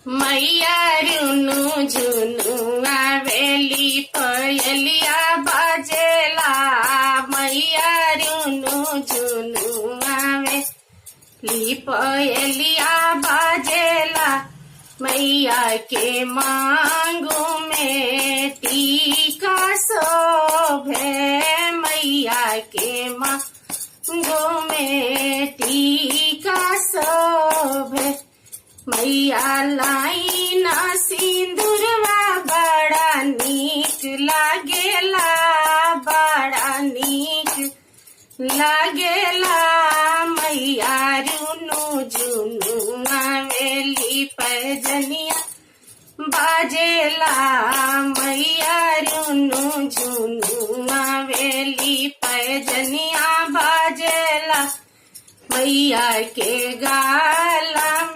मैया रुनु झुनु आवेली पयलिया बाजेला। मैया रुनु झुनु आवेली पयलिया बाजेला। मैया के मांगू में टीका शोभे। मैया के मांगू में टीका शोभे। मैया लाई ना सिंदूरवा बड़ा नीक लागेला। बड़ा नीक लागेला। मैया रुनु झुनु आवेली पैजनिया बाजेला। मैया रुनु झुनु आवेली पैजनिया बाजेला। मैया के गाला